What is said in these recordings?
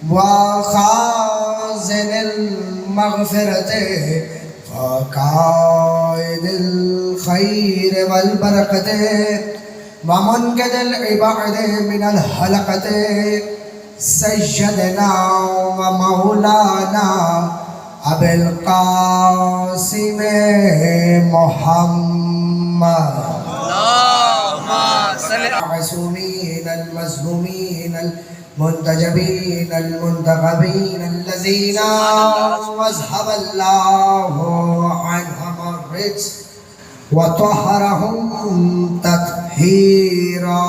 وخازن المغفرة وقائد الخير والبركة ومنقذ العباد من الهلكة سيدنا ومولانا أبي القاسم محمد المعصومين المظلومين المنتجبين المنتخبين الذين أذهب الله عنهم الرجس وطهرهم تطهيرا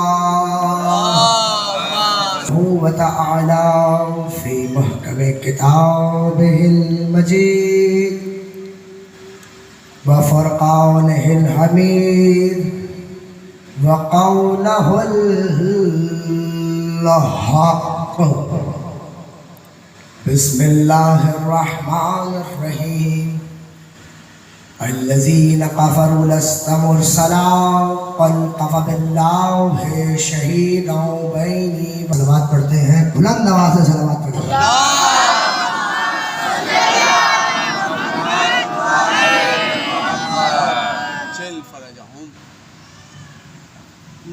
وتعالى في محكم كتابه المجيد وفرقانه الحميد وقوله الحق بسم الله الرحمن الرحيم الذين كفروا لست مرسلا قل كفى بالله شهيدا بيني صلوات پڑھتے ہیں بلند آواز سے صلوات پڑھتے ہیں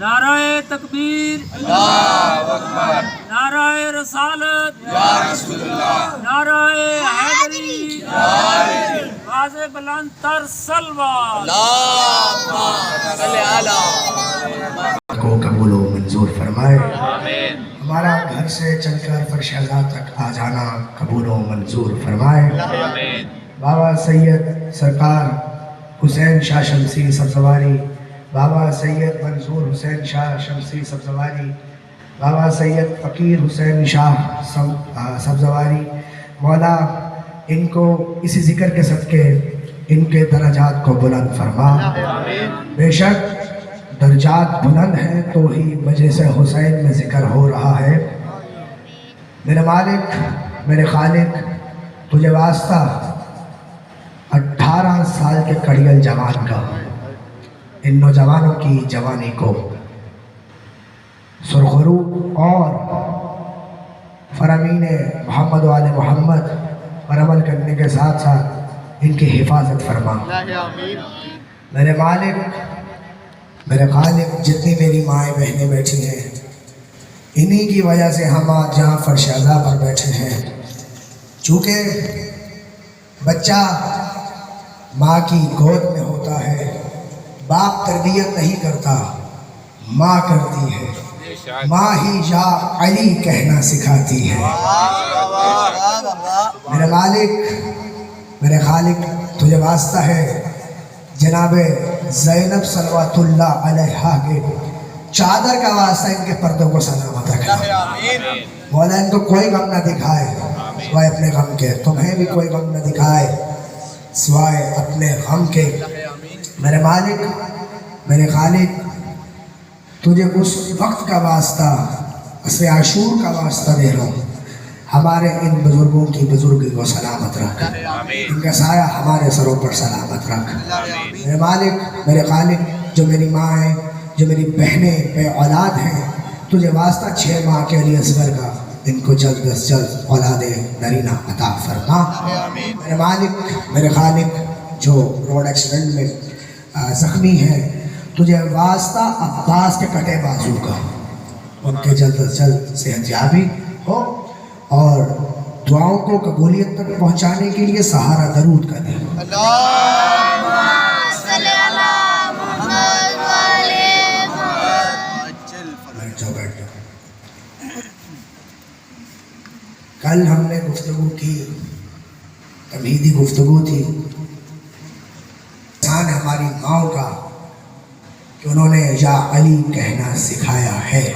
نعرہ تکبیر اللہ اکبر، نعرہ رسالت یا رسول اللہ، نعرہ حیدری یا علی، واضح بلند تر سلوات اللہم صلی علی کو قبول و منظور فرمائے، آمین۔ ہمارا گھر سے چل کر فرش اعلیٰ تک آ جانا قبول و منظور فرمائے۔ آمین۔ بابا سید سرکار حسین شاہ شمسی سبزواری، بابا سید منظور حسین شاہ شمسی سبزواری، بابا سید فقیر حسین شاہ سبزواری، مولا ان کو اسی ذکر کے صدقے ان کے درجات کو بلند فرما۔ بے شک درجات بلند ہیں تو ہی مجلس حسین میں ذکر ہو رہا ہے۔ میرے مالک میرے خالق تجھے واسطہ 18 سال کے کڑیل جوان کا، ان نوجوانوں کی جوانی کو سرخرو اور فرامین محمد و آل محمد پر عمل کرنے کے ساتھ ساتھ ان کی حفاظت فرما۔ میرے مالک میرے خالق جتنی میری مائیں بہنیں بیٹھی ہیں انہی کی وجہ سے ہم آج جہاں فرش اعلیٰ پر بیٹھے ہیں، چونکہ بچہ ماں کی گود میں ہوتا ہے، باپ تربیت نہیں کرتا، ماں کرتی ہے، ماں ہی یا علی کہنا سکھاتی ہے۔ میرے مالک میرے خالق تجھے واسطہ ہے جناب زینب صلوات اللہ علیہا کے چادر کا واسطہ ان کے پردوں کو سلامت رکھنا۔ مولا ان کو کوئی غم نہ دکھائے سوائے اپنے غم کے، تمہیں بھی کوئی غم نہ دکھائے سوائے اپنے غم کے۔ میرے مالک میرے خالق تجھے اس وقت کا واسطہ عصر عاشور کا واسطہ دے رہا ہوں، ہمارے ان بزرگوں کی بزرگی کو سلامت رکھ، ان کا سایہ ہمارے سروں پر سلامت رکھ۔ میرے مالک میرے خالق جو میری ماں ہیں، جو میری بہنیں بے اولاد ہیں، تجھے واسطہ 6 ماہ کے علی اصغر کا ان کو جلد از جلد اولاد نرینہ عطا فرما۔ میرے مالک میرے خالق جو روڈ ایکسیڈنٹ میں زخمی ہیں، تجھے واسطہ عباس کے کٹے بازو کا، ان کے جلد از جلد صحت یابی ہو اور دعاؤں کو قبولیت تک پہنچانے کے لیے سہارا درود کا دیں۔ اللہم صلی علی محمد و آلِ محمد۔ بیٹھ جاؤ بیٹھ جاؤ۔ کل ہم نے گفتگو کی، تمہیدی گفتگو تھی، انسان ہماری ماں کا کہ انہوں نے یا علی کہنا سکھایا ہے،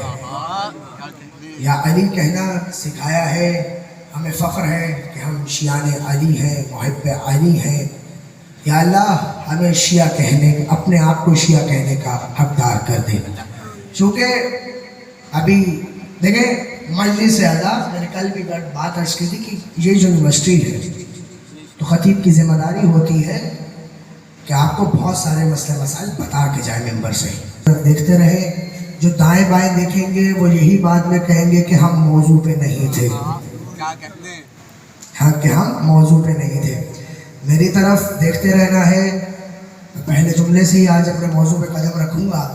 یا علی کہنا سکھایا ہے۔ ہمیں فخر ہے کہ ہم شیعان علی ہیں، محب علی ہیں۔ یا اللہ ہمیں شیعہ کہنے، اپنے آپ کو شیعہ کہنے کا حقدار کر دے۔ چونکہ ابھی دیکھیں مجلس اعلیٰ، میں نے کل بھی بات عرض کی تھی کہ یہ جو یونیورسٹی ہے تو خطیب کی ذمہ داری ہوتی ہے کہ آپ کو بہت سارے مسئلے مسائل بتا کے جائیں ممبر سے۔ دیکھتے رہے جو دائیں بائیں دیکھیں گے وہ یہی بعد میں کہیں گے کہ ہم موضوع پہ نہیں تھے. کیا کہتے ہیں؟ ہاں کہ ہم موضوع پہ نہیں تھے. میری طرف دیکھتے رہنا ہے. پہلے جملے سے ہی آج اپنے موضوع پہ قدم رکھوں گا.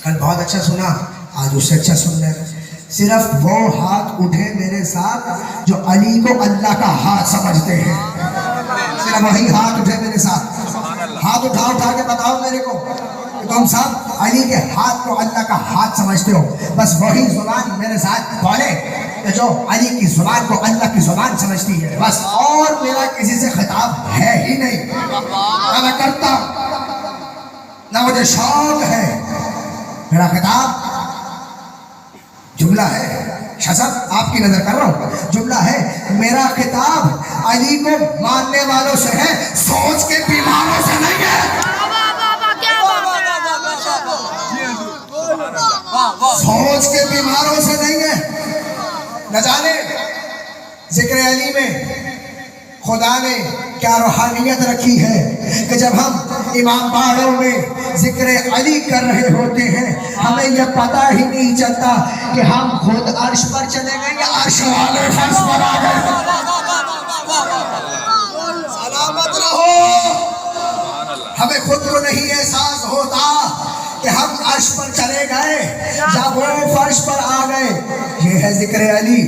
کل بہت اچھا سنا, آج اس سے اچھا سننا ہے. صرف وہ ہاتھ اٹھے میرے ساتھ جو علی کو اللہ کا ہاتھ سمجھتے ہیں. صرف وہی ہاتھ اٹھے میرے ساتھ. ہاتھ اٹھا کے بتاؤ میرے کو کہ تم سب علی کے ہاتھ کو اللہ کا ہاتھ سمجھتے ہو. بس وہی زبان میرے ساتھ بولے کہ جو علی کی زبان کو اللہ کی زبان سمجھتی ہے. بس اور میرا کسی سے خطاب ہے ہی نہیں. نہ میں کرتا نہ مجھے شوق ہے. میرا خطاب جملہ ہے. شاہ صاحب آپ کی نظر کر رہا ہوں, جملہ ہے. میرا خطاب علی کو ماننے والوں سے ہے, سوچ کے بیماروں سے نہیں ہے. سوچ کے بیماروں سے نہیں ہے. نہ جانے ذکر علی میں خدا نے کیا روحانیت رکھی ہے کہ جب ہم امام باڑوں میں ذکر علی کر رہے ہوتے ہیں ہمیں یہ پتہ ہی نہیں چلتا کہ ہم خود عرش پر چلے گئے یا عرش والے فرش پر آ گئے. سلامت رہو. ہمیں خود کو نہیں احساس ہوتا کہ ہم عرش پر چلے گئے یا وہ فرش پر آ گئے. یہ ہے ذکر علی.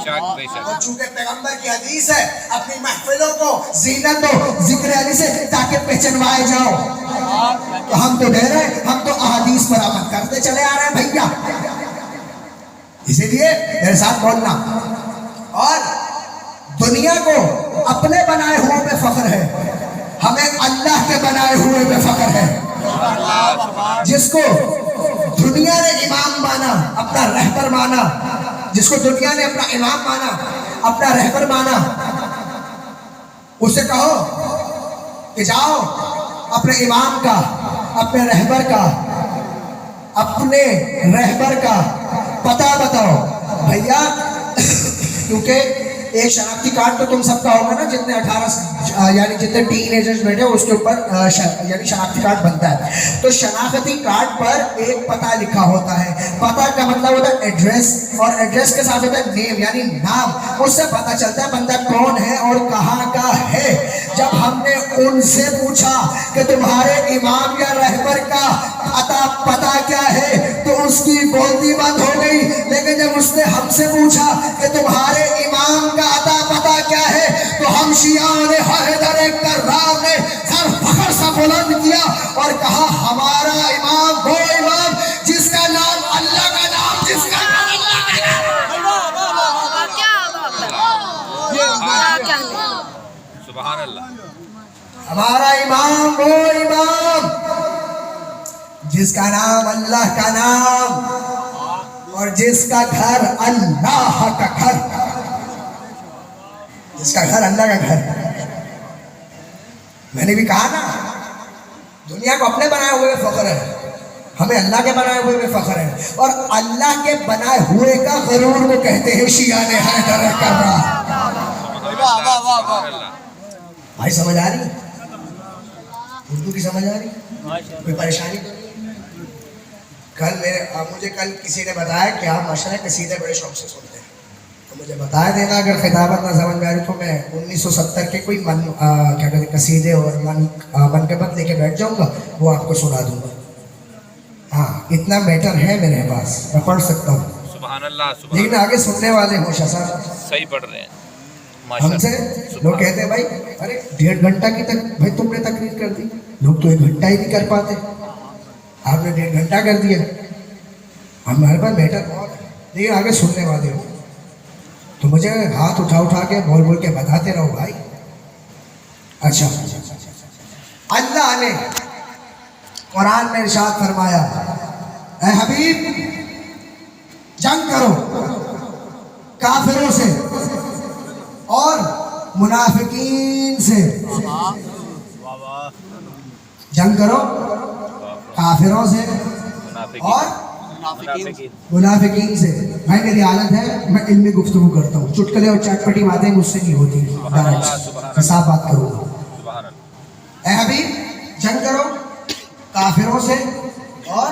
اور چونکہ پیغمبر کی حدیث ہے اپنی محفلوں کو زینت دو ذکر علی سے تاکہ پہچنوائے جاؤ. تو ہم تو دے رہے, ہم تو احادیث پر عمل کرتے چلے آ رہے ہیں بھیا. اسی لیے میرے ساتھ بولنا. اور دنیا کو اپنے بنائے ہوئے پہ فخر ہے, ہمیں اللہ کے بنائے ہوئے پہ فخر ہے. جس کو دنیا نے امام مانا, اپنا رہبر مانا, جس کو دنیا نے اپنا امام مانا, اپنا رہبر مانا, اسے کہو کہ جاؤ اپنے امام کا, اپنے رہبر کا, اپنے رہبر کا پتہ بتاؤ بھیا. کیونکہ ایک شناختی کارڈ تو تم سب کا ہوگا نا, جتنے 18 یعنی جتنے ٹین ایجرز بیٹھے اس کے اوپر یعنی شناختی کارڈ بنتا ہے. تو شناختی کارڈ پر ایک پتہ لکھا ہوتا ہے. پتہ کا مطلب ہوتا ہے ایڈریس, اور ایڈریس کے ساتھ ہوتا ہے نیم یعنی نام. اس سے پتہ چلتا ہے بندہ کون ہے اور کہاں کا ہے. جب ہم نے ان سے پوچھا کہ تمہارے امام یا رہبر کا پتہ کیا ہے تو اس کی بولتی بند ہو گئی. لیکن جب اس نے ہم سے پوچھا کہ تمہارے امام کا عطا پتہ کیا ہے تو ہم شیعوں نے حیدر کرار نے سر فخر سے بلند کیا اور کہا ہمارا امام وہ امام جس کا نام اللہ کا نام, جس کا نام اللہ کا نام. سبحان اللہ. ہمارا امام وہ امام جس کا نام اللہ کا نام اور جس کا گھر اللہ کا گھر, جس کا گھر اللہ کا گھر. میں نے بھی کہا نا, دنیا کو اپنے بنائے ہوئے فخر ہے, ہمیں اللہ کے بنائے ہوئے میں فخر ہے. اور اللہ کے بنائے ہوئے کا غرور وہ کہتے ہیں شیعہ نے حیدر کرار. بھائی سمجھ آ رہی, اردو کی سمجھ آ رہی, کوئی پریشانی تو نہیں؟ مجھے کل کسی نے بتایا کہ آپ ماشاءاللہ قصیدے بڑے شوق سے سنتے ہیں, تو مجھے بتا دینا اگر خطابت نہ سمجھ میں آ رہی تو میں 1970 کے کوئی کیا کہتے ہیں قصیدے اور منقبت لے کے بیٹھ جاؤں گا, وہ آپ کو سنا دوں گا. ہاں اتنا میٹر ہے میرے پاس, میں پڑھ سکتا ہوں. سبحان اللہ. لیکن آگے سننے والے ہوں شاہ صاحب صحیح پڑھ رہے ہیں. ہم سے لوگ کہتے ہیں بھائی ارے 1.5 گھنٹہ کی تک بھائی تم نے تقریر کر دی, لوگ تو 1 گھنٹہ ہی نہیں کر پاتے, آپ نے 1.5 گھنٹہ کر دیا. ہمارے پاس میٹر بہت ہے لیکن آگے سننے والے ہو تو مجھے ہاتھ اٹھا کے بول کے بتاتے رہو بھائی. اچھا, اللہ نے قرآن میں ارشاد فرمایا اے حبیب جنگ کرو کافروں سے اور منافقین سے. جنگ کرو کافروں سے اور منافقین سے. بھائی میری عادت ہے میں علمی گفتگو کرتا ہوں, چٹکلے اور چٹ پٹی باتیں مجھ سے نہیں ہوتی, میں صاف بات کروں گا. اے حبیب جنگ کرو کافروں سے اور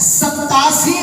87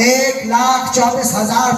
1,24,000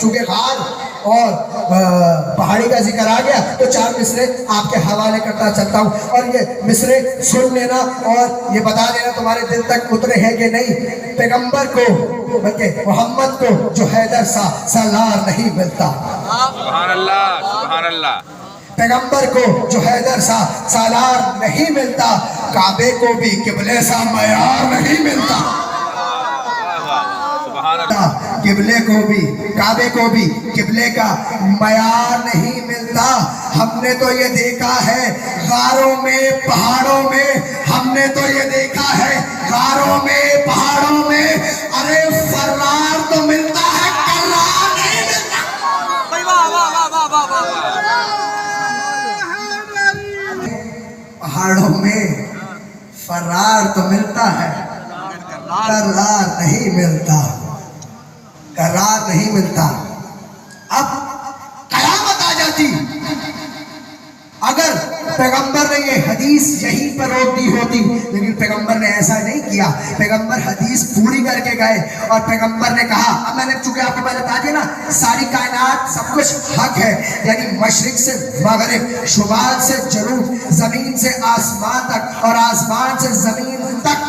چونکہ غار اور پہاڑی کا ذکر آ گیا تو 4 مصرے آپ کے حوالے کرتا چلتا ہوں، اور یہ مصرے سن لینا اور یہ بتا دینا تمہارے دل تک اترے ہیں کہ نہیں۔ پیغمبر کو بلکہ محمد کو جو حیدر سا سالار نہیں ملتا، سبحان اللہ سبحان اللہ، پیغمبر کو جو حیدر سا سالار نہیں ملتا، کعبے کو بھی قبلے سا معیار نہیں ملتا، سبحان اللہ، قبلے کو بھی کعبے کو بھی قبلے کا معیار نہیں ملتا۔ ہم نے تو یہ دیکھا ہے غاروں میں پہاڑوں میں، ہم نے تو یہ دیکھا ہے غاروں میں پہاڑوں میں، ارے فرار تو ملتا ہے کرار نہیں ملتا۔ پہاڑوں میں فرار تو ملتا ہے، کرار نہیں ملتا، قرار نہیں ملتا۔ اب قیامت آ جاتی اگر پیغمبر نے یہ حدیث یہیں پر روک دی ہوتی، لیکن پیغمبر نے ایسا نہیں کیا، پیغمبر حدیث پوری کر کے گئے اور پیغمبر نے کہا، اب میں نے چونکہ آپ کو پہلے بتا دیا نا ساری کائنات سب کچھ حق ہے، یعنی مشرق سے مغرب، شمال سے جنوب، زمین سے آسمان تک اور آسمان سے زمین تک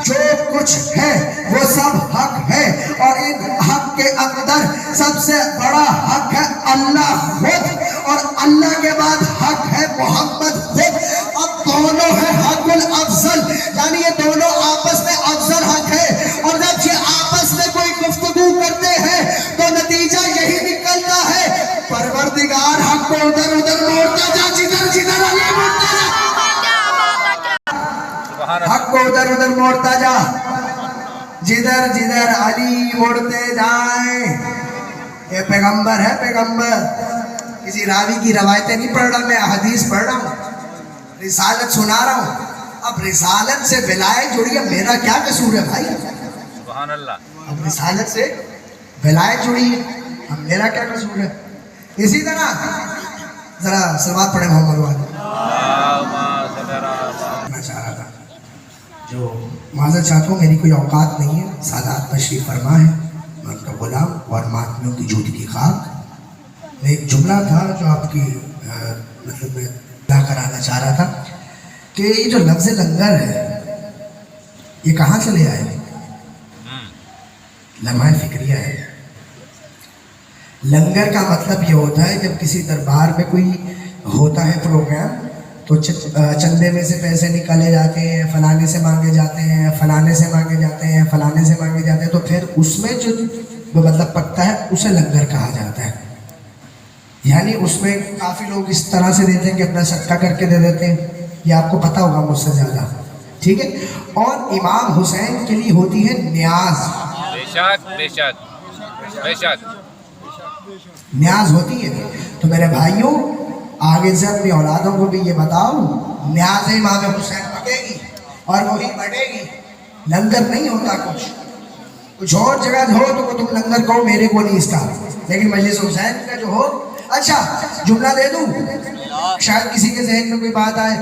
جو کچھ ہے وہ سب حق ہے، اور ان حق کے اندر سب سے بڑا حق ہے اللہ خود، اور اللہ کے بعد حق ہے محمد خود۔ اب دونوں ہے حق الافضل، یعنی یہ دونوں آپس میں افضل حق ہے، اور جب یہ آپس میں کوئی گفتگو کرتے ہیں تو نتیجہ یہی نکلتا ہے پروردگار حق کو ادھر ادھر موڑتا جا، جدھر جدھر علی موڑتا جا، حق کو ادھر ادھر موڑتا جا، جدھر جدھر علی موڑتے جائیں۔ یہ پیغمبر ہے، پیغمبر کسی راوی کی روایتیں نہیں پڑھ رہا، میں حدیث پڑھ رہا ہوں، رسالت سنا رہا ہوں۔ اب رسالت سے ولایت جڑی ہے، میرا کیا قصور ہے بھائی؟ سبحان اللہ، اب رسالت سے ولایت جڑی ہے، اب میرا کیا قصور ہے؟ اسی طرح ذرا سلوات پڑھیں محمد والے۔ میں چاہ رہا تھا جو معذرت چاہتا ہوں، میری کوئی اوقات نہیں ہے، سادات تشریف فرما ہے، میں ان کا غلام اور ماتمیوں کی جوتی کی خاک۔ میں ایک جملہ تھا جو آپ کی مطلب میں ادا کرانا چاہ رہا تھا کہ یہ جو لفظ لنگر ہے یہ کہاں سے لے آئے؟ لمحہ فکریہ ہے۔ لنگر کا مطلب یہ ہوتا ہے جب کسی دربار میں کوئی ہوتا ہے پروگرام تو چندے میں سے پیسے نکالے جاتے ہیں، فلانے سے مانگے جاتے ہیں، فلانے سے مانگے جاتے ہیں، فلانے سے مانگے جاتے ہیں، تو پھر اس میں جو مطلب پکتا ہے اسے لنگر کہا جاتا ہے۔ یعنی اس میں کافی لوگ اس طرح سے دیتے ہیں کہ اپنا صدقہ کر کے دے دیتے ہیں، یہ آپ کو پتہ ہوگا مجھ سے زیادہ، ٹھیک ہے۔ اور امام حسین کے لیے ہوتی ہے نیاز، بے شک بے شک بے شک، نیاز ہوتی ہے۔ تو میرے بھائیوں آگے سے اپنی اولادوں کو بھی یہ بتاؤ، نیاز امام حسین پکے گی اور وہی بڑھے گی، لنگر نہیں ہوتا کچھ اور جگہ ہو تو وہ تم لنگر کہو، میرے کو نہیں اس کا، لیکن مجلس حسین کا جو ہو۔ اچھا جملہ دے دوں، شاید کسی کے ذہن میں کوئی بات آئے،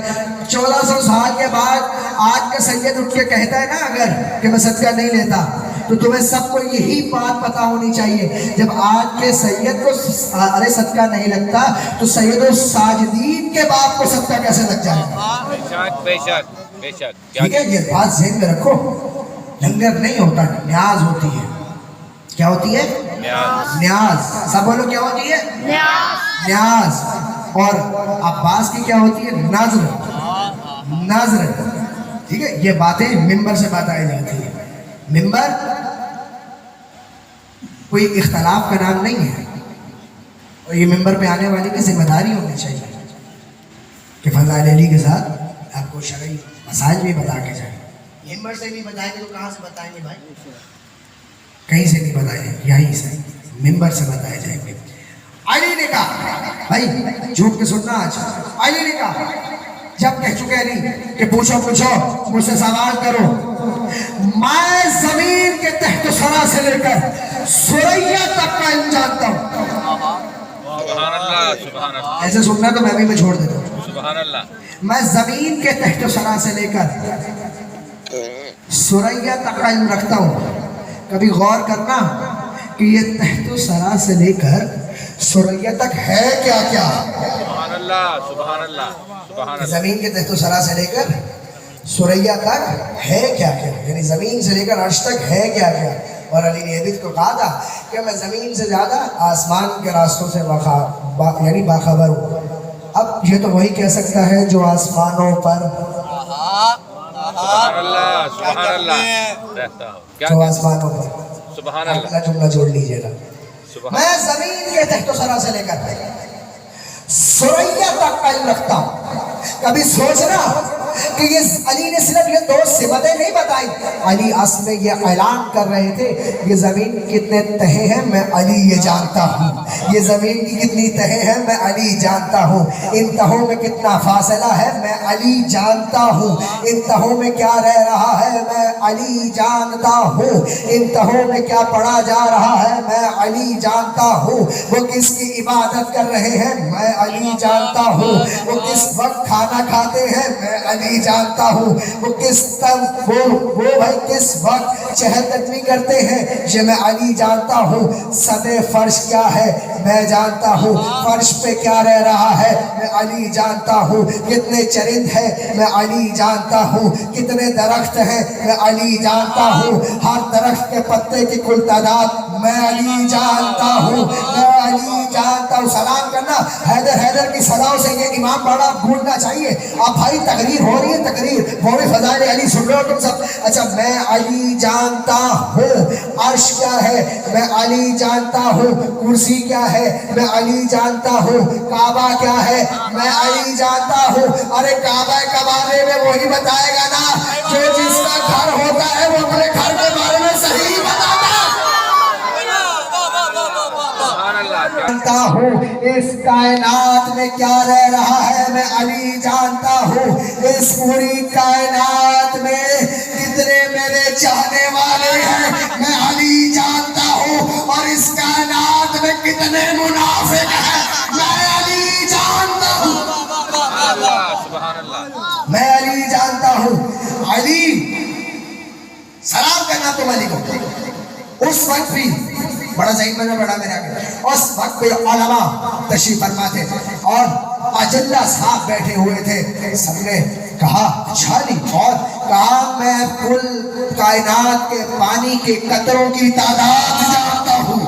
1400 سال کے بعد آج کا سید اٹھ کے کہتا ہے نا اگر کہ میں صدقہ نہیں لیتا، تو تمہیں سب کو یہی بات پتہ ہونی چاہیے، جب آج کے سید کو ارے صدقہ نہیں لگتا تو سید الساجدین کے باپ کو صدقہ کیسے لگ جائے گا؟ بے شک بے شک بے شک، ٹھیک ہے، یہ بات ذہن میں رکھو، لنگر نہیں ہوتا، نیاز ہوتی ہے۔ کیا ہوتی ہے؟ نیاز۔ سب بولو کیا ہوتی ہے؟ نیاز۔ اور عباس کی کیا ہوتی ہے؟ نظر۔ نظر، ٹھیک ہے، یہ باتیں ممبر سے بتائی جاتی ہیں۔ ممبر کوئی اختلاف کا نام نہیں ہے، اور یہ ممبر پہ آنے والے کی ذمہ داری ہونی چاہیے کہ فضائل علی کے ساتھ آپ کو شرعی مسائل بھی بتا کے جائیں۔ ممبر سے نہیں بتائیں گے تو کہاں سے بتائیں گے بھائی؟ کہیں سے نہیں بتائیں گے، یہیں سے ممبر سے بتائے جائیں گے۔ علی نے کہا، بھائی جھوٹ کے سننا، آج علی نے کہا جب کہہ چکے علی کہ پوچھو مجھ سے سوال کرو، میں زمین کے تحت سرا سے لے کر سریا تک کا علم جانتا ہوں۔ سبحان اللہ سبحان اللہ، ایسے سننا تو میں بھی چھوڑ دیتا ہوں۔ سبحان اللہ، میں زمین کے تحت سرا سے لے کر سریا تک کا علم رکھتا ہوں۔ کبھی غور کرنا کہ یہ تحت و سرا سے لے کر سریا تک ہے کیا کیا؟ سبحان اللہ سبحان اللہ سبحان اللہ. زمین کے تحت و سرا سے لے کر سریا تک ہے کیا کیا، یعنی زمین سے لے کر عرش تک ہے کیا کیا. اور علی نے یہ بھی تو کہا تھا کہ میں زمین سے زیادہ آسمان کے راستوں سے یعنی باخبر ہوں. اب یہ تو وہی کہہ سکتا ہے جو آسمانوں پر سبحان اللہ سبحان اللہ رہتا ہو. کیا جو آسمانوں پر سبحان اللہ اگلا جملہ جوڑ لیجیے گا. سبحان میں زمین کے تحت و سرا سے لے کر سریا تک علم رکھتا ہوں. کبھی سوچنا کہ یہ علی نے صرف یہ دو صفتیں نہیں بتائی، علی اصل میں یہ اعلان کر رہے تھے یہ زمین کی کتنے تہے ہیں میں علی یہ جانتا ہوں، یہ زمین کی کتنی تہے ہیں میں علی جانتا ہوں، ان تہوں میں کتنا فاصلہ ہے میں علی جانتا ہوں، ان تہوں میں کیا رہ رہا ہے میں علی جانتا ہوں، ان تہوں میں کیا پڑھا جا رہا ہے میں علی جانتا ہوں، وہ کس کی عبادت کر رہے ہیں میں علی جانتا ہوں، وہ کس وقت کھانا کھاتے ہیں میں علی جانتا ہوں، وہ بھائی کس وقت چہل قدمی کرتے ہیں یہ میں علی جانتا ہوں، سطح فرش کیا ہے میں جانتا ہوں، فرش پہ کیا رہ رہا ہے میں علی جانتا ہوں، کتنے چرند ہیں میں علی جانتا ہوں، کتنے درخت ہیں میں علی جانتا ہوں، ہر درخت کے پتے کی کل تعداد میں علی جانتا ہوں، میں علی جانتا ہوں. سلام کرنا حیدر کی صداؤں سے یہ امام باڑا گونجنا چاہیے. اب بھائی تقریر ہو رہی ہے، تقریر وہ بھی فضائل علی سن رہے ہو تم سب. اچھا میں علی جانتا ہوں عرش کیا ہے میں علی جانتا ہوں، کرسی کیا ہے میں علی جانتا ہوں، کعبہ کیا ہے میں علی جانتا ہوں. ارے کعبہ کے بارے میں وہی بتائے گا نا جو جس کا گھر ہوتا ہے وہ اپنے گھر کے بارے میں صحیح بتاتا ہے. جانتا ہوں اس کائنات میں کیا رہ رہا ہے میں علی جانتا ہوں، اس پوری کائنات میں کتنے میرے چاہنے والے ہیں میں علی جانتا ہوں، اور اس کائنات میں کتنے منافق ہیں میں علی جانتا ہوں. سبحان اللہ میں علی جانتا ہوں. علی سلام کرنا تم علی کو. اس وقت بھی بڑا ذہین بنا بڑا میرے آگے اس وقت پہ علماء تشریف فرما تھے اور اجلہ صاحب بیٹھے ہوئے تھے. سب نے کہا اچھا نہیں، اور کہا میں کل کائنات کے پانی کے قطروں کی تعداد جانتا ہوں.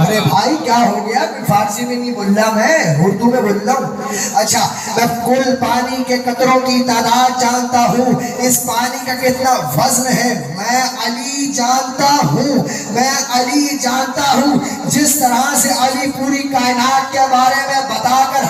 ارے بھائی کیا ہو گیا، فارسی میں نہیں بول رہا میں اردو میں بول رہا ہوں. اچھا میں کل پانی کے قطروں کی تعداد جانتا ہوں، اس پانی کا کتنا وزن ہے میں علی جانتا ہوں، میں علی جانتا ہوں. جس طرح سے علی پوری کائنات کے بارے میں بتا کر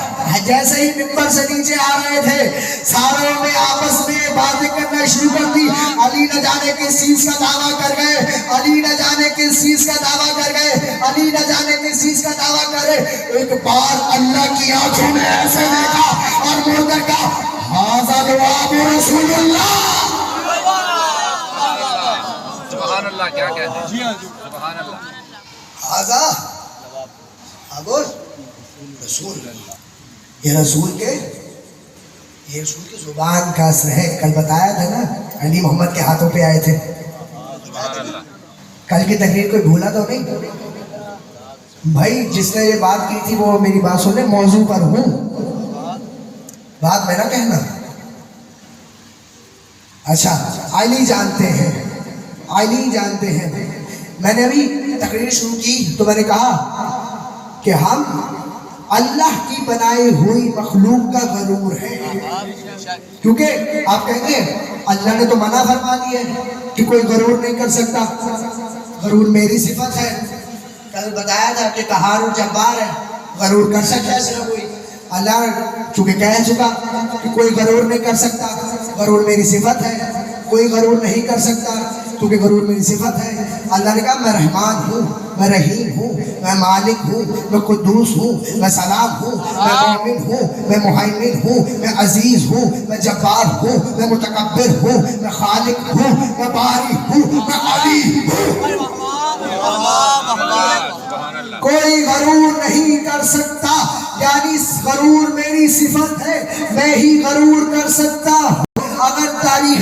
جیسے ہی ممبر سے نیچے آ رہے تھے ساروں نے آپس میں باتیں کرنا شروع کر دی. علی نہ جانے کس چیز کا دعویٰ کر گئے، علی نہ جانے کس چیز کا دعویٰ کر گئے، علی نہ جانے کس چیز کا دعویٰ کرے. ایک بار اللہ کی آنکھوں نے ایسے دیکھا اور مڑ کر کہا ھذا جواب رسول اللہ. سبحان اللہ کیا کہتے ہیں سبحان اللہ. ھذا ابو رسول اللہ، یہ رسول کی زبان کا اثر ہے. کل بتایا تھا نا علی محمد کے ہاتھوں پہ آئے تھے. سبحان اللہ کل کی تقریر کوئی بھولا تو نہیں بھائی؟ جس نے یہ بات کی تھی وہ میری بات سنے، موضوع پر ہوں، بات میں نہ کہنا. اچھا علی جانتے ہیں، علی جانتے ہیں. میں نے ابھی تقریر شروع کی تو میں نے کہا کہ ہم اللہ کی بنائی ہوئی مخلوق کا غرور ہے، کیونکہ آپ کہیں گے اللہ نے تو منع فرما دیا ہے کہ کوئی غرور نہیں کر سکتا. غرور میری صفت ہے. کل بتایا تھا کہ قہار الجبار ہے، غرور کر سکتا ہے صرف کوئی. اللہ چونکہ کہہ چکا کہ کوئی غرور نہیں کر سکتا، غرور میری صفت ہے. کوئی غرور نہیں کر سکتا کیونکہ غرور میری صفت ہے. اللہ نے کہا میں رحمان ہوں، میں رحیم ہوں، میں مالک ہوں، میں قدوس ہوں، میں سلام ہوں، میں مومن ہوں، میں مہیمن ہوں، میں عزیز ہوں، میں جبار ہوں، میں متکبر ہوں، میں خالق ہوں، میں باری ہوں، میں علی ہوں. کوئی غرور نہیں کر سکتا، یعنی غرور میری صفت ہے، میں ہی غرور کر سکتا ہوں. اگر تاریخ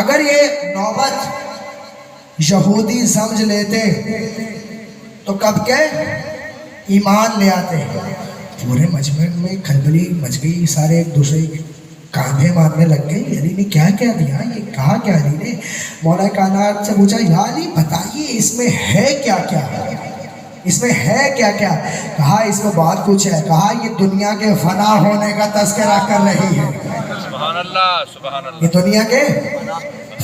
اگر یہ نوبت یہودی سمجھ لیتے تو کب کے ایمان لے آتے. پورے مجمع میں کھلبلی مچ گئی، سارے ایک دوسرے کے کاندھے مارنے لگ گئے. علی نے کیا کیا دیا، یہ کہا کیا علی نے؟ مولا کائنات سے پوچھا یا علی بتائیے اس میں ہے کیا کیا، اس میں ہے کیا کیا؟ کہا اس میں بہت کچھ ہے. کہا یہ دنیا کے فنا ہونے کا تذکرہ کر رہی ہے. سبحان اللہ سبحان اللہ. یہ دنیا کے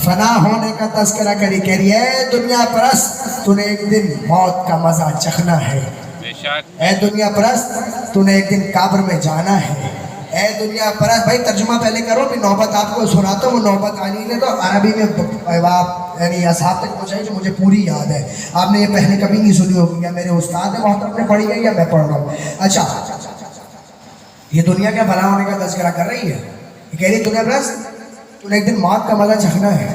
فنا ہونے کا تذکرہ کری. کہہ رہی ہے دنیا پرست تو نے ایک دن موت کا مزہ چکھنا ہے. بے شک. اے دنیا پرست تو نے ایک دن قبر میں جانا ہے. اے دنیا پرست، بھائی ترجمہ پہلے کرو پھر نوبت آپ کو سناتا ہوں. وہ نوبت آنی ہے تو عربی میں آپ یعنی اصحاب تک پہنچائی جو مجھے پوری یاد ہے. آپ نے یہ پہلے کبھی نہیں سنی ہوگی، یا میرے استاد محترم نے پڑھی ہے یا میں پڑھ رہا ہوں. اچھا، یہ دنیا کے بھلا ہونے کا تذکرہ کر رہی ہے. یہ کہہ رہی دنیا پرست تو نے ایک دن موت کا مزہ چکھنا ہے.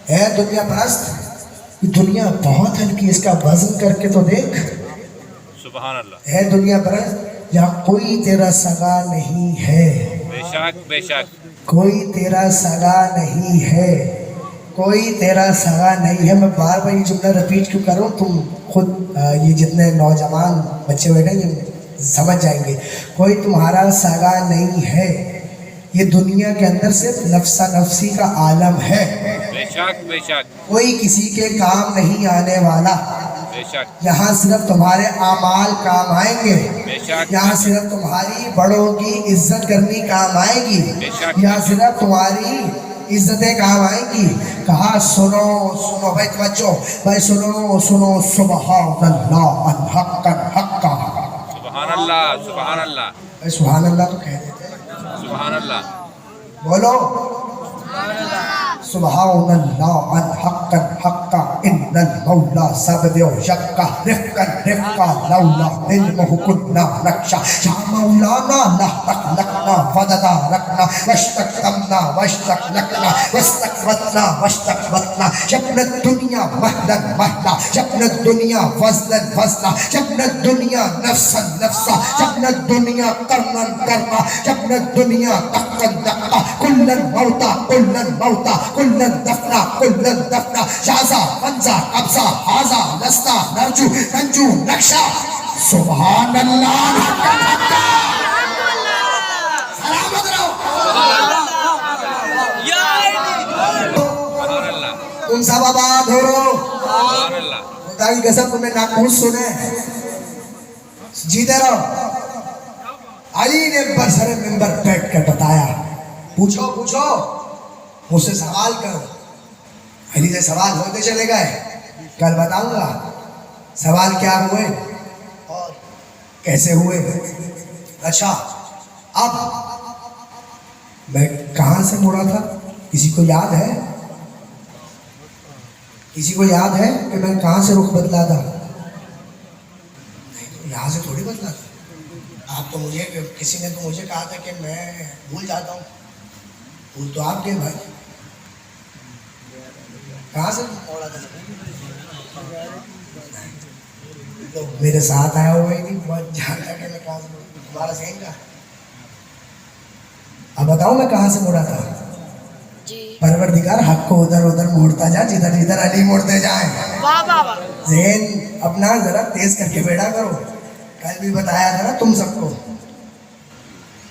اے دنیا پرست یہ دنیا بہت ہلکی، اس کا وزن کر کے تو دیکھ. سبحان اللہ. اے دنیا پرست یہاں کوئی تیرا سگا نہیں ہے. بے شک بے شک. کوئی تیرا سگا نہیں ہے، کوئی تیرا سگا نہیں ہے. میں بار بار یہ جملہ رپیٹ کیوں کروں، تم خود یہ جتنے نوجوان بچے بیٹھے ہیں یہ سمجھ جائیں گے. کوئی تمہارا سگا نہیں ہے. یہ دنیا کے اندر صرف نفسا نفسی کا عالم ہے. بے شک بے شک. کوئی کسی کے کام نہیں آنے والا. بے شک. یہاں صرف تمہارے اعمال کام آئیں گے. بے شک. یہاں صرف تمہاری بڑوں کی عزت کرنی کام آئے گی. بے شک. یہاں صرف تمہاری عزتیں کام آئیں گی. کہا سنو سنو بھائی توجہ، بھائی سنو سنو. سبحان اللہ الحق الحق. سبحان اللہ سبحان اللہ. بھائی سبحان اللہ تو کہہ دیتے ہیں. سبحان اللہ. بولو سبحان اللہ الحق الحق. ان المولا سبدیو یکا رفقا رفقا لولا علمہ کنا نقشا. یا مولانا لحق لکنا وددا رکنا واشتقمنا واشتقلقنا واستقبتنا واشتقبتنا. جبنا الدنیا مہلا مہلا، جبنا الدنیا وزنا وزنا، جبنا الدنیا نفسا نفسا، جبنا الدنیا قرنا قرنا، جبنا الدنیا دقا دقا. كل الموتى كل الموتى كل الدفنا كل الدفنا. جازا منزا قبضا حازا لستا نرجو ننجو نقشا. سبحان اللہ. سلامت رہو. سبحان اللہ. تم سب آباد ہو رہو. سبحان اللہ. خدا کی قسم تمہیں ناقوس سنے جیتے رہو. علی نے برسر منبر بیٹھ کر بتایا. پوچھو پوچھو مجھ سے سوال کرو. علی سے سوال ہوتے چلے گئے. کل بتاؤں گا سوال کیا ہوئے اور کیسے ہوئے. اچھا، اب میں کہاں سے مڑا تھا کسی کو یاد ہے؟ کسی کو یاد ہے کہ میں کہاں سے رخ بدلا تھا؟ نہیں، یہاں سے تھوڑی بدلا تھا. آپ تو مجھے کسی نے تو مجھے کہا تھا کہ میں بھول جاتا ہوں. بھول تو آپ کے بھائی. کہاں سے موڑا تھا؟ میرے ساتھ آیا ہوا ہی نہیں، بہت جانتا کہ میں کہاں سے تمہارا ذہن کا. اب بتاؤ میں کہاں سے مڑا تھا. پروردگار حق کو ادھر ادھر موڑتا جا جدھر جدھر علی موڑتے جائیں. ذہن اپنا ذرا تیز کر کے بیٹھا کرو. کل بھی بتایا تھا نا تم سب کو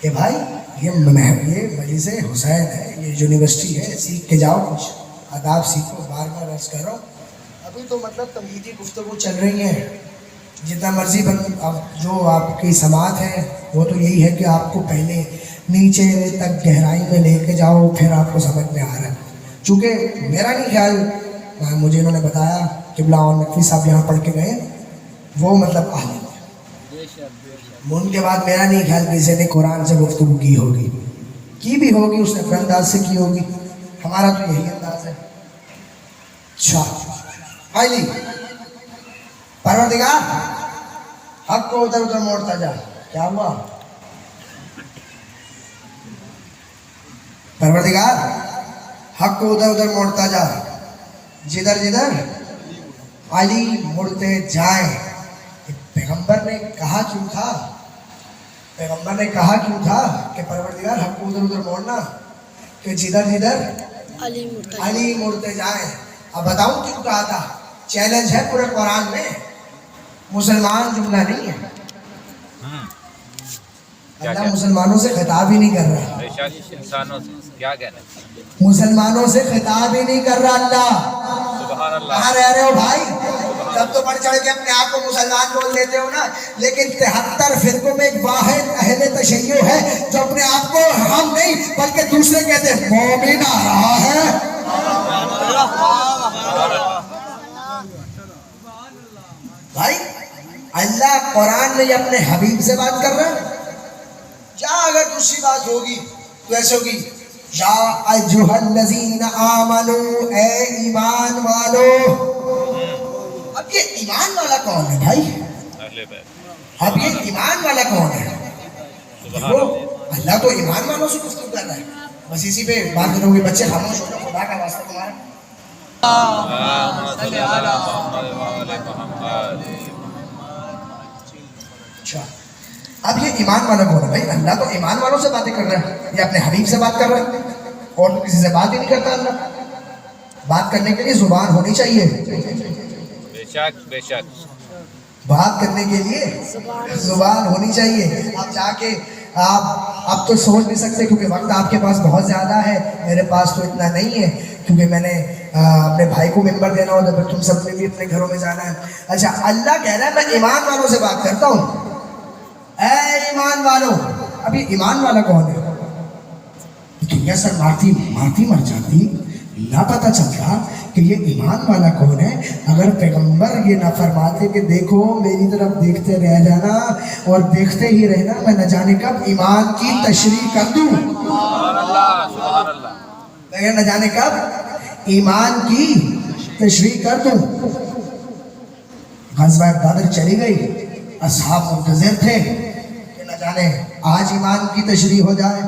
کہ بھائی یہ مجلس حسین ہے، یہ یونیورسٹی ہے، سیکھ کے جاؤ، کچھ آداب سیکھو. بار بار عرض کر رہا ہوں ابھی تو مطلب تمہیدی گفتگو چل رہی ہیں. جتنا مرضی اب جو آپ کی سماعت ہے وہ تو یہی ہے کہ آپ کو پہلے نیچے تک گہرائی میں لے کے جاؤ، پھر آپ کو سمجھ میں آ رہا ہے. چونکہ میرا نہیں خیال، مجھے انہوں نے بتایا قبلہ اور نقوی صاحب یہاں پڑھ کے گئے، وہ مطلب عالم. ان کے بعد میرا نہیں خیال کسی نے قرآن سے گفتگو کی ہوگی. کی بھی ہوگی اس نے اپنے انداز سے کی ہوگی. ہمارا تو یہی انداز ہے. اچھا بھائی، پروردگار حق کو ادھر ادھر موڑتا جا. کیا ہوا؟ پروردگار حق کو ادھر ادھر موڑتا جا جدھر جدھر علی مڑتے جائیں. پیغمبر نے کہا کیوں تھا؟ پیغمبر نے کہا کیوں تھا کہ پروردگار حق کو ادھر ادھر موڑنا، کہ جدھر جدھر علی مرتضی ہیں. اب بتاؤں کیوں کہا تھا؟ چیلنج ہے پورے قرآن میں، مسلمان جملہ نہیں ہے. اللہ مسلمانوں سے خطاب ہی نہیں کر رہا، بے شک انسانوں سے کیا کہنا ہے؟ مسلمانوں سے خطاب ہی نہیں کر رہا اللہ. سبحان اللہ. کہاں رہ رہے ہو بھائی؟ تب تو بڑھ چڑھ کے اپنے آپ کو مسلمان بول دیتے ہو نا، لیکن 73 فرقوں میں ایک واحد اہل تشیع ہے جو اپنے آپ کو ہم نہیں بلکہ دوسرے کہتے ہیں مومن آ رہا ہے. بھائی اللہ قرآن میں یہ اپنے حبیب سے بات کر رہا ہے. کیا اگر دوسری بات ہوگی تو ایسے ہوگی، یا ایھا الذین آمنو، اے ایمان والو. اب یہ ایمان والا کون ہے بھائی؟ اہل بیت. اب یہ ایمان والا کون ہے؟ سبحان وہ اللہ. اللہ تو ایمان والوں سے گفتگو کر رہا ہے. بس اسی پہ بات کرو گے. بچے خاموش ہو جاؤ، خدا کا واسطہ تمہارا. اللہم صلی علی محمد وعلی محمد. اچھا اب یہ ایمان والا کون ہے بھائی؟ اللہ تو ایمان والوں سے باتیں کر رہا ہے، یہ اپنے حبیب سے بات کر رہا ہے. اور تو کسی سے بات ہی نہیں کرتا. اللہ بات کرنے کے لیے زبان ہونی چاہیے. بے شک بے شک. بات کرنے کے لیے زبان ہونی چاہیے. آپ جا کے آپ اب تو سوچ نہیں سکتے کیونکہ وقت آپ کے پاس بہت زیادہ ہے، میرے پاس تو اتنا نہیں ہے کیونکہ میں نے اپنے بھائی کو ممبر دینا ہوتا ہے، تم سب نے بھی اپنے گھروں میں جانا ہے. اچھا اللہ کہہ رہا ہے میں ایمان والوں سے بات کرتا ہوں. اے ایمان والو. اب یہ ایمان والا کون ہے؟ دنیا سر مارتی مر جاتی، نہ پتہ چلتا کہ یہ ایمان والا کون ہے اگر پیغمبر یہ نہ فرماتے کہ دیکھو میری طرف دیکھتے رہ جانا اور دیکھتے ہی رہنا، میں نہ جانے کب ایمان کی تشریح کر دوں. سبحان اللہ سبحان اللہ. میں نہ جانے کب ایمان کی تشریح کر دوں. غزوہ بدر چلی گئی، اصحاب منتظر تھے کہ نہ جانے آج ایمان کی تشریح ہو جائے.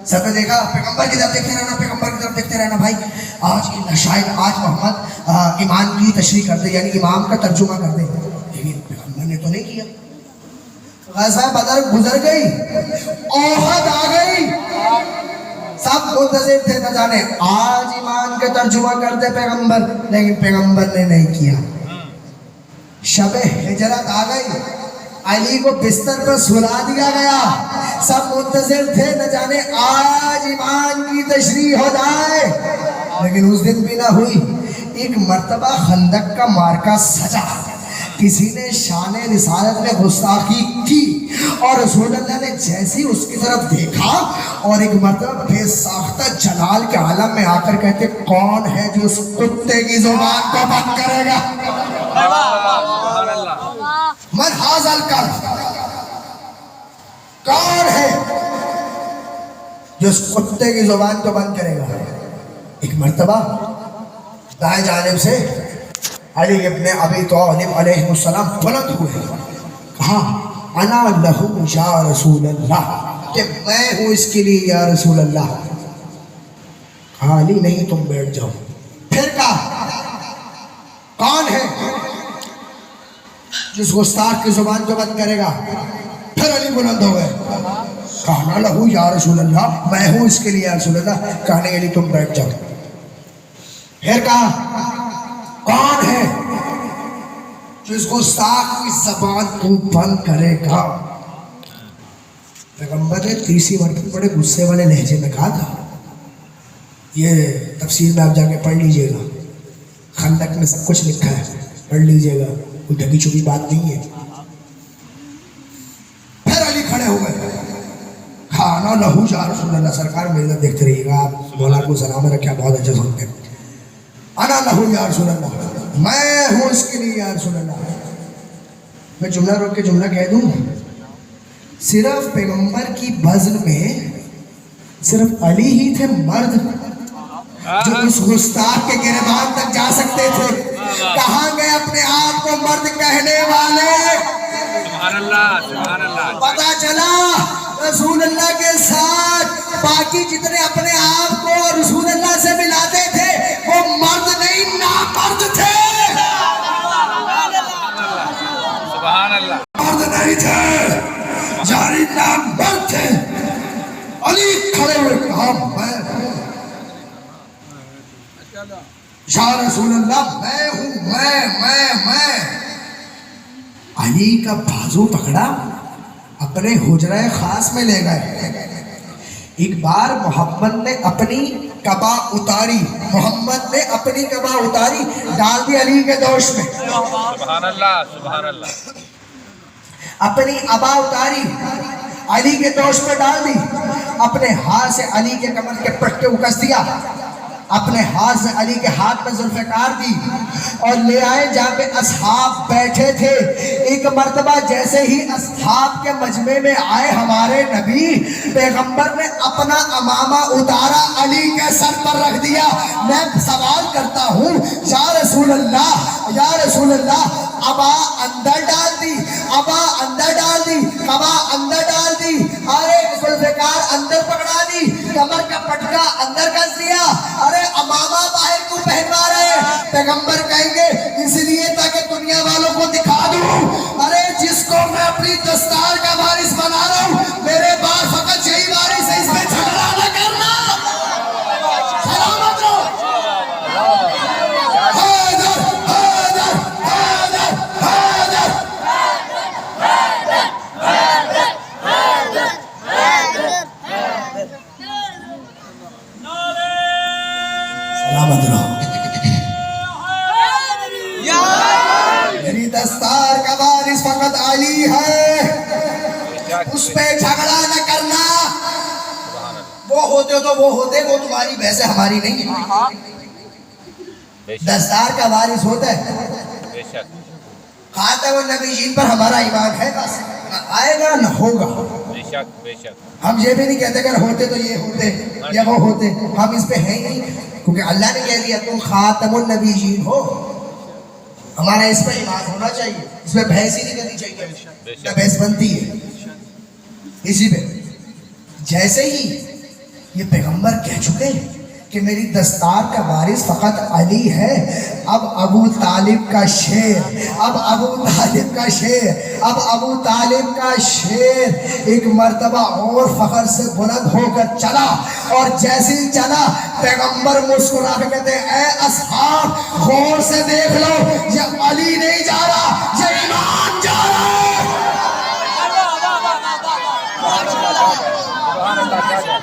سب نے دیکھا پیغمبر کی طرف دیکھتے رہنا، پیغمبر کی طرف دیکھتے رہنا. بھائی آج شاید آج محمد ایمان کی تشریح کر دے، یعنی امام کا ترجمہ کر دے. لیکن پیغمبر نے تو نہیں کیا. غزوہ بدر گزر گئی، احد آ گئی، سب منتظر تھے نہ جانے آج ایمان کا ترجمہ کر دے پیغمبر، لیکن پیغمبر نے نہیں کیا. شب ہجرت آ گئی، علی کو بستر پر سلا دیا گیا، سب منتظر تھے نہ جانے آج ایمان کی تشریح ہو جائے، لیکن اس دن بھی نہ ہوئی. ایک مرتبہ خندق کا مارکا سجا، کسی نے شان رسالت میں گستاخی کی اور رسول اللہ نے جیسی اس کی طرف دیکھا اور ایک مرتبہ بے ساختہ جلال کے عالم میں آ کر کہتے کون ہے جو اس کتے کی زبان کو بند کرے گا؟ سبحان اللہ. من حاصل کر، کون ہے جو اس کتے کی زبان کو بند کرے گا؟ ایک مرتبہ دائیں جانب سے علی ابن ابی طالب علیہ السلام بلند ہوئے، کہا انا لہو یا رسول اللہ، کہ میں ہوں اس کے لیے یا رسول اللہ. کہا علی نہیں تم بیٹھ جاؤ. پھر کہا کون ہے جس گستاخ کی زبان کو بند کرے گا؟ پھر علی بلند ہو گئے، کہا انا لہو یا رسول اللہ، میں ہوں اس کے لیے یا رسول اللہ. کہا نہیں علی تم بیٹھ جاؤ. پھر کہا کون ہے جس گستاخ کی زبان کو بند کرے گا؟ پیغمبر نے تیسری مرتبہ بڑے غصے والے لہجے میں کہا تھا. یہ تفسیر میں آپ جا کے پڑھ لیجئے گا، خندق میں سب کچھ لکھا ہے، پڑھ لیجئے گا، کوئی ڈھکی چھپی بات نہیں ہے. پھر علی کھڑے ہو گئے، کھانا لہو یا رسول اللہ، سرکار میری طرف دیکھتے رہیے گا، آپ مولا کو سلام رکھیں، بہت اچھا سنتے ہیں. انا لہو یا رسول اللہ، میں ہوں اس کے لیے یا رسول اللہ. میں جملہ روک کے جملہ کہہ دوں، صرف پیغمبر کی بزم میں صرف علی ہی تھے مرد جو اس گستاخ کے گریبان تک جا سکتے تھے. کہاں گئے اپنے آپ کو مرد کہنے والے؟ سبحان اللہ سبحان اللہ. پتا چلا رسول اللہ کے ساتھ باقی جتنے اپنے آپ کو رسول اللہ سے ملاتے تھے وہ مرد نہیں نامرد تھے. سبحان اللہ. مرد نہیں تھے، یعنی نامرد تھے. علی کھڑے ہوئے کہا میں یا رسول اللہ میں ہوں، میں علی کا بازو پکڑا، اپنے حجرہ خاص میں لے گئے۔ ایک بار محمد نے اپنی قبا اتاری، ڈال دی علی کے دوش میں۔ سبحان اللہ سبحان اللہ۔ اپنی ابا اتاری، علی کے دوش میں ڈال دی، اپنے ہاتھ سے علی کے کمر کے پٹے اکس دیا، اپنے ہاتھ سے علی کے ہاتھ میں ذوالفقار دی اور لے آئے جہاں پہ اصحاب بیٹھے تھے۔ ایک مرتبہ جیسے ہی اصحاب کے مجمع میں آئے ہمارے نبی پیغمبر نے اپنا امامہ اتارا، علی کے سر پر رکھ دیا۔ میں سوال کرتا ہوں یا رسول اللہ، ابا اندر ڈال دی، قبا اندر ڈال دی، ارے ذوالفقار اندر پکڑا دی، کمر کا پٹکا اندر کس دیا، ارے امامہ باہر کیوں پہنوا رہے؟ پیغمبر کہیں گے اس لیے تاکہ دنیا والوں کو دکھا دوں، ارے جس کو میں اپنی دستار کا وارث بنا رہا ہوں، میرے بعد فقط یہی وارث ہے، اس میں جھگڑا نہ کرنا۔ سلامت رہو۔ حیدر حیدر حیدر حیدر۔ سلامت رہو۔ میری دستار کا وارث فقط علی ہے، اس پہ جھگڑا نہ کرنا۔ وہ ہوتے تو وہ ہوتے، وہ تمہاری بحث ہے، ہماری نہیں ہے۔ دستار کا وارث ہوتا ہے، بے شک خاتم النبیین پر ہمارا ایمان ہے، بس نہ آئے گا نہ ہوگا۔ بے شک بے شک۔ ہم یہ بھی نہیں کہتے اگر ہوتے تو یہ ہوتے یا وہ ہوتے، ہم اس پہ ہیں ہی نہیں، کیونکہ اللہ نے کہہ دیا تم خاتم النبیین ہو۔ ہمارا اس پہ ایمان ہونا چاہیے، اس پہ بحث ہی نہیں کرنی چاہیے، نہ بحث بنتی ہے اسی پہ۔ جیسے ہی یہ پیغمبر کہہ چکے کہ میری دستار کا وارث فقط علی ہے، اب ابو طالب کا شیر ایک مرتبہ اور فخر سے بلند ہو کر چلا، اور جیسے ہی چلا پیغمبر مسکرا کے کہتے ہیں اے اصحاب غور سے دیکھ لو، یہ علی نہیں جا رہا، یہ ایمان جا رہا ہے۔ سبحان اللہ کیا کیا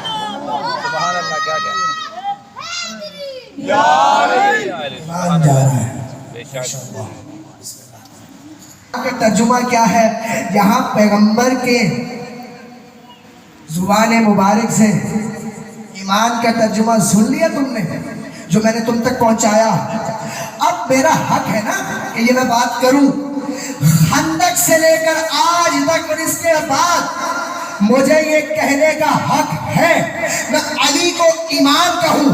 سبحان اللہ کیا کیا ایمان جا رہا ہے۔ بے شک۔ کا ترجمہ کیا ہے؟ یہاں پیغمبر کے زبان مبارک سے ایمان کا ترجمہ سن لیا تم نے جو میں نے تم تک پہنچایا۔ اب میرا حق ہے نا کہ یہ میں بات کروں۔ خندق سے لے کر آج تک اور اس کے بعد مجھے یہ کہنے کا حق ہے، میں علی کو ایمان کہوں،